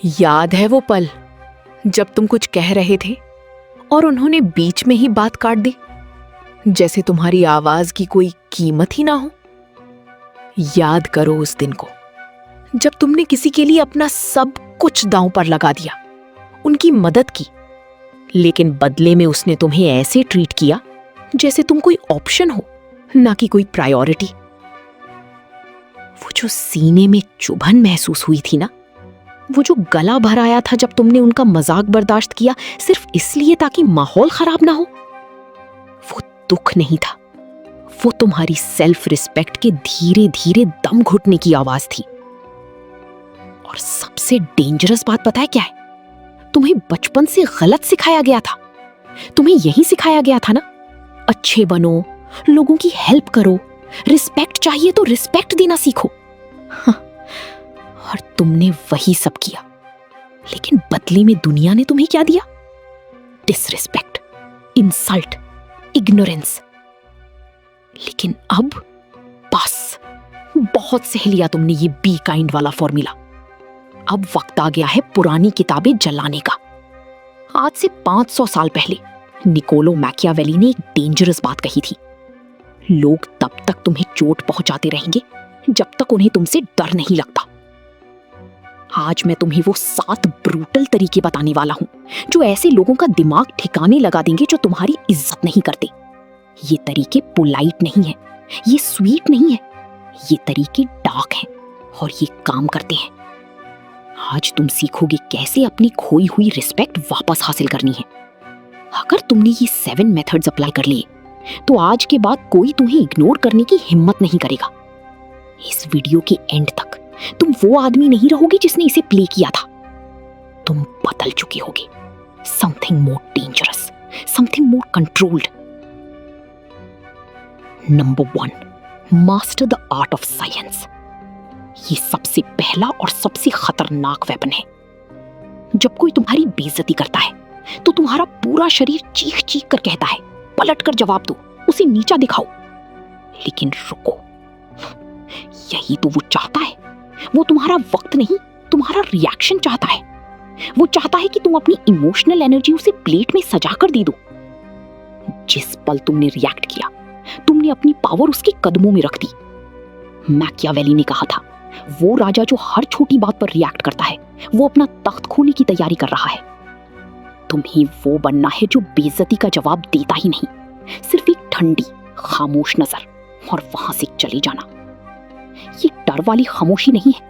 याद है वो पल जब तुम कुछ कह रहे थे और उन्होंने बीच में ही बात काट दी, जैसे तुम्हारी आवाज की कोई कीमत ही ना हो। याद करो उस दिन को जब तुमने किसी के लिए अपना सब कुछ दांव पर लगा दिया, उनकी मदद की, लेकिन बदले में उसने तुम्हें ऐसे ट्रीट किया जैसे तुम कोई ऑप्शन हो, ना कि कोई प्रायोरिटी। वो जो सीने में चुभन महसूस हुई थी ना, वो जो गला भर आया था जब तुमने उनका मजाक बर्दाश्त किया सिर्फ इसलिए ताकि माहौल खराब ना हो, वो दुख नहीं था, वो तुम्हारी सेल्फ रिस्पेक्ट के धीरे धीरे दम घुटने की आवाज थी। और सबसे डेंजरस बात पता है क्या है? तुम्हें बचपन से गलत सिखाया गया था। तुम्हें यही सिखाया गया था ना, अच्छे बनो, लोगों की हेल्प करो, रिस्पेक्ट चाहिए तो रिस्पेक्ट देना सीखो। हाँ, और तुमने वही सब किया, लेकिन बदले में दुनिया ने तुम्हें क्या दिया? Disrespect, insult, ignorance. लेकिन अब बस, बहुत सह लिया तुमने ये बी काइंड वाला फॉर्मूला। अब वक्त आ गया है पुरानी किताबें जलाने का। आज से 500 साल पहले निकोलो मैकियावेली ने एक डेंजरस बात कही थी, लोग तब तक तुम्हें चोट पहुंचाते रहेंगे जब तक उन्हें तुमसे डर नहीं लगता। आज मैं तुम्हें वो 7 ब्रूटल तरीके बताने वाला हूं जो ऐसे लोगों का दिमाग ठिकाने लगा देंगे जो तुम्हारी इज्जत नहीं करते। ये तरीके पोलाइट नहीं है, ये स्वीट नहीं है, ये तरीके डार्क हैं और ये काम करते हैं। आज तुम सीखोगे कैसे अपनी खोई हुई रिस्पेक्ट वापस हासिल करनी है। अगर तुमने ये 7 मेथड्स अप्लाई कर लिए तो आज के बाद कोई तुम्हें इग्नोर करने की हिम्मत नहीं करेगा। इस वीडियो के एंड तक तुम वो आदमी नहीं रहोगे जिसने इसे प्ले किया था। तुम बदल चुके होगे, something more dangerous, something more controlled. Number 1, master the art of silence. ये सबसे पहला और सबसे खतरनाक वेपन है। जब कोई तुम्हारी बेइज्जती करता है तो तुम्हारा पूरा शरीर चीख चीख कर कहता है, पलट कर जवाब दो, उसे नीचा दिखाओ। लेकिन रुको, यही तो वो चाहता है। वो तुम्हारा वक्त नहीं, तुम्हारा रिएक्शन चाहता है। वो चाहता है कि तुम अपनी इमोशनल एनर्जी उसे प्लेट में सजा कर दे दो। जिस पल तुमने रिएक्ट किया, तुमने अपनी पावर उसके कदमों में रख दी। मैकियावेली ने कहा था, वो राजा जो हर छोटी बात पर रिएक्ट करता है, वो अपना तख्त खोने की तैयारी कर रहा है। तुम्हें वो बनना है जो बेइज्जती का जवाब देता ही नहीं, सिर्फ एक ठंडी खामोश नजर और वहां से चले जाना। ये डर वाली खामोशी नहीं है,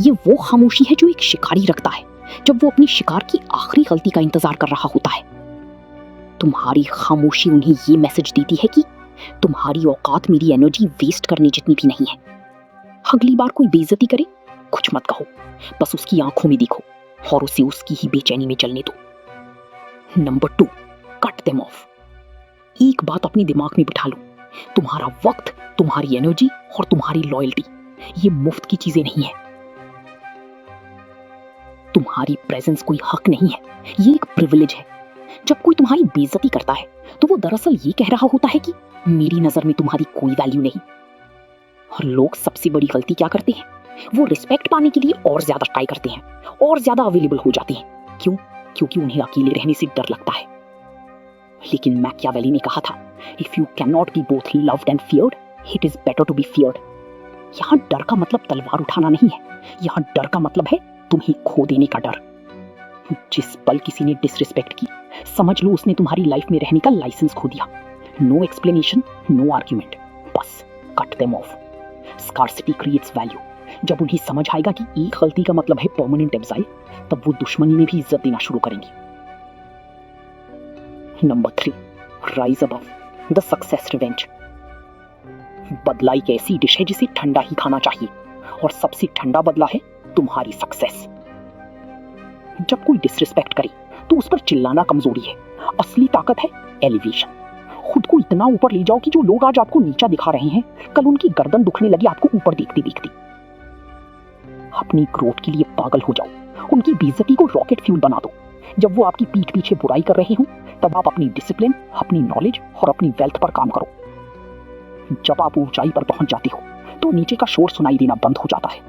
ये वो खामोशी है जो एक शिकारी रखता है जब वो अपनी शिकार की आखिरी गलती का इंतजार कर रहा होता है। तुम्हारी खामोशी उन्हें ये मैसेज देती है कि तुम्हारी औकात मेरी एनर्जी वेस्ट करने जितनी भी नहीं है। अगली बार कोई बेइज्जती करे, कुछ मत कहो, बस उसकी आंखों में देखो और उसे उसकी ही बेचैनी में जलने दो। Number 2, cut them of. एक बात अपने दिमाग में बिठा लो, तुम्हारा वक्त, तुम्हारी एनर्जी और तुम्हारी लॉयल्टी, ये मुफ्त की चीजें नहीं है। तुम्हारी प्रेजेंस कोई हक नहीं है, ये एक प्रिविलेज है। जब कोई तुम्हारी बेइज्जती करता है तो वो दरअसल ये कह रहा होता है कि मेरी नजर में तुम्हारी कोई वैल्यू नहीं। और लोग सबसे बड़ी गलती क्या करते हैं? वो रिस्पेक्ट पाने के लिए और ज्यादा ट्राई करते हैं, और ज्यादा अवेलेबल हो जाते हैं। क्यों? क्योंकि उन्हें अकेले रहने से डर लगता है। लेकिन मैकियावेली ने कहा था, if you can not be both loved and feared, it is better to be feared. यहाँ डर का मतलब तलवार उठाना नहीं है, यहाँ डर का मतलब है तुम्हें खो देने का डर। जिस पल किसी ने डिसरिस्पेक्ट की, समझ लो उसने तुम्हारी लाइफ में रहने का लाइसेंस खो दिया। नो एक्सप्लेनेशन, नो आर्ग्यूमेंट, बस cut them of. Scarcity creates value. जब उन्हें समझ आएगा कि एक गलती का मतलब है परमानेंट एग्जाइल, तब वो दुश्मनी में भी इज्जत देना शुरू करेंगे। Number 3, rise above the success revenge. बदला एक ऐसी डिश है जिसे ठंडा ही खाना चाहिए, और सबसे ठंडा बदला है तुम्हारी सक्सेस। जब कोई डिसरिस्पेक्ट करे तो उस पर चिल्लाना कमजोरी है, असली ताकत है एलिवेशन। खुद को इतना ऊपर ले जाओ कि जो लोग आज आपको नीचा दिखा रहे हैं, कल उनकी गर्दन दुखने लगी आपको ऊपर देखते देखते। अपनी ग्रोथ के लिए पागल हो जाओ, उनकी बेइज्जती को रॉकेट फ्यूल बना दो। जब वो आपकी पीठ पीछे बुराई कर रहे हो, तब आप अपनी डिसिप्लिन, अपनी नॉलेज और अपनी वेल्थ पर काम करो। जब आप ऊंचाई पर पहुंच जाते हो तो नीचे का शोर सुनाई देना बंद हो जाता है।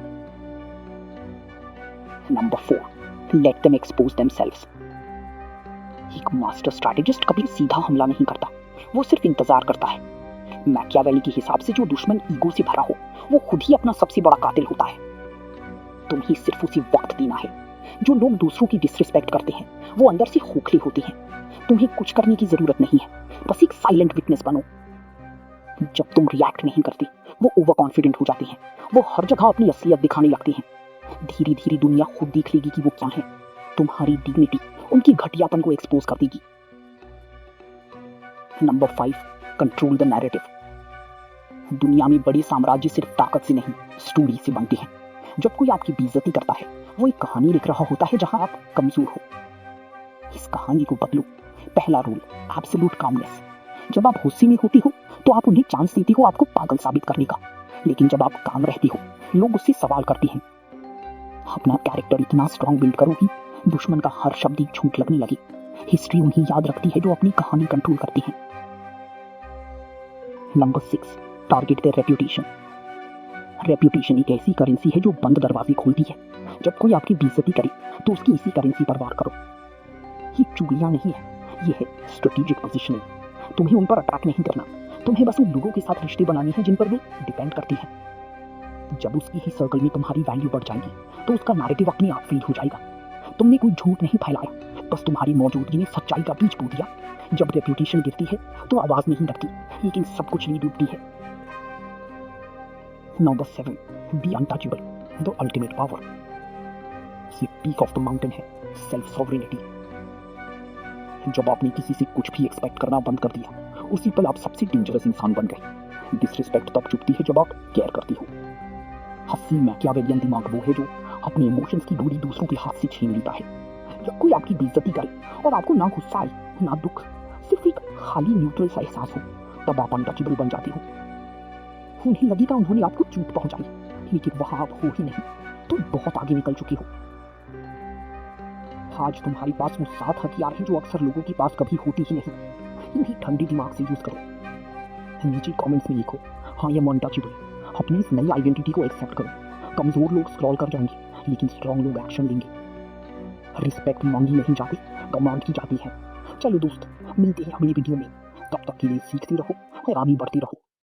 Number 4, let them expose themselves. एक मास्टर स्ट्रैटेजिस्ट कभी सीधा हमला नहीं करता, वो सिर्फ इंतजार करता है। मैकियावेली के हिसाब से जो दुश्मन ईगो से भरा हो वो खुद ही अपना सबसे बड़ा कातिल होता है। तुम्हें सिर्फ उसी वक्त देना है। जो लोग दूसरों की डिसरिस्पेक्ट करते हैं वो अंदर से खोखले होते हैं। तुम्हें कुछ करने की जरूरत नहीं है, बस एक साइलेंट विटनेस बनो। जब तुम रिएक्ट नहीं करते वो ओवर कॉन्फिडेंट हो जाते हैं, वो हर जगह अपनी असलियत दिखाने लगते हैं। धीरे धीरे दुनिया खुद देख लेगी कि वो क्या है। तुम्हारी डिग्निटी उनकी घटियापन को एक्सपोज कर देगी। Number 5, control the narrative. दुनिया में बड़े साम्राज्य सिर्फ ताकत से नहीं, स्टोरी से बनते हैं। जब कोई आपकी बेइज्जती करता है वो एक कहानी लिख रहा होता है जहां आप कमजोर हो। इस कहानी को बदलो। पहला रूल, एब्सोल्यूट कामनेस। जब आप गुस्से में होती हो तो आप उन्हें चांस देती हो आपको पागल साबित करने का, लेकिन जब आप काम रहती हो लोग उससे सवाल करते हैं। अपना कैरेक्टर इतना स्ट्रांग बिल्ड करो कि दुश्मन का हर शब्द एक झूठ लगने लगे। हिस्ट्री उन्हें याद रखती है जो अपनी कहानी कंट्रोल करती है। Number 6, target the reputation. Reputation एक ऐसी करेंसी है जो बंद दरवाजे खोलती है। जब कोई आपकी बेइज्जती करे तो उसकी इसी करेंसी पर वार करो। ये चुगलियां नहीं है, ये है स्ट्रेटेजिक पोजीशनिंग। तुम्हें उन पर अटैक नहीं करना, तुम्हें बस उन लोगों के साथ रिश्ते बनाने हैं जिन पर वे डिपेंड करते हैं। जब उसकी ही सर्कल में तुम्हारी वैल्यू बढ़ जाएगी तो उसका नैरेटिव अपने आप फील हो जाएगा। तुमने कोई झूठ नहीं फैलाया, बस तुम्हारी मौजूदगी ने सच्चाई का बीज बो दिया। जब रेप्यूटेशन गिरती है तो आवाज नहीं डरती, लेकिन सब कुछ नींद डूबती है। Number 7, be untouchable, the ultimate power. ये पीक ऑफ द माउंटेन है, सेल्फ सॉवरेनिटी। जब आपने किसी से कुछ भी एक्सपेक्ट करना बंद कर दिया, उसी पल आप सबसे डेंजरस इंसान बन गए। डिसरिस्पेक्ट तब चुपती है जब आप केयर करती हो। हंसी मैकियावेलियन दिमाग वो है जो अपने इमोशंस की डोरी दूसरों के हाथ से छीन लेता है। जब कोई आपकी बेइज्जती करे और आपको ना गुस्सा आए ना दुख, सिर्फ एक खाली न्यूट्रल सा एहसास हो, तब आप अनटचेबल बन जाते हो। उन्हें लगेगा उन्होंने आपको चोट पहुंचाई, लेकिन वहां आप हो ही नहीं, तो बहुत आगे निकल चुके हो। आज तुम्हारे पास वो 7 हथियार हैं जो अक्सर लोगों के पास कभी होती ही नहीं। इन्हें ठंडे दिमाग से यूज करो। नीचे कमेंट्स में लिखो, हाँ ये अनटचेबल। अपनी इस नई आइडेंटिटी को एक्सेप्ट करो। कमजोर लोग स्क्रॉल कर जाएंगे, लेकिन स्ट्रॉन्ग लोग एक्शन लेंगे। रिस्पेक्ट मांगी नहीं जाती, कमांड की जाती है। चलो दोस्त, मिलते हैं अगली वीडियो में। तब तक के लिए सीखते रहो और आगे बढ़ते रहो।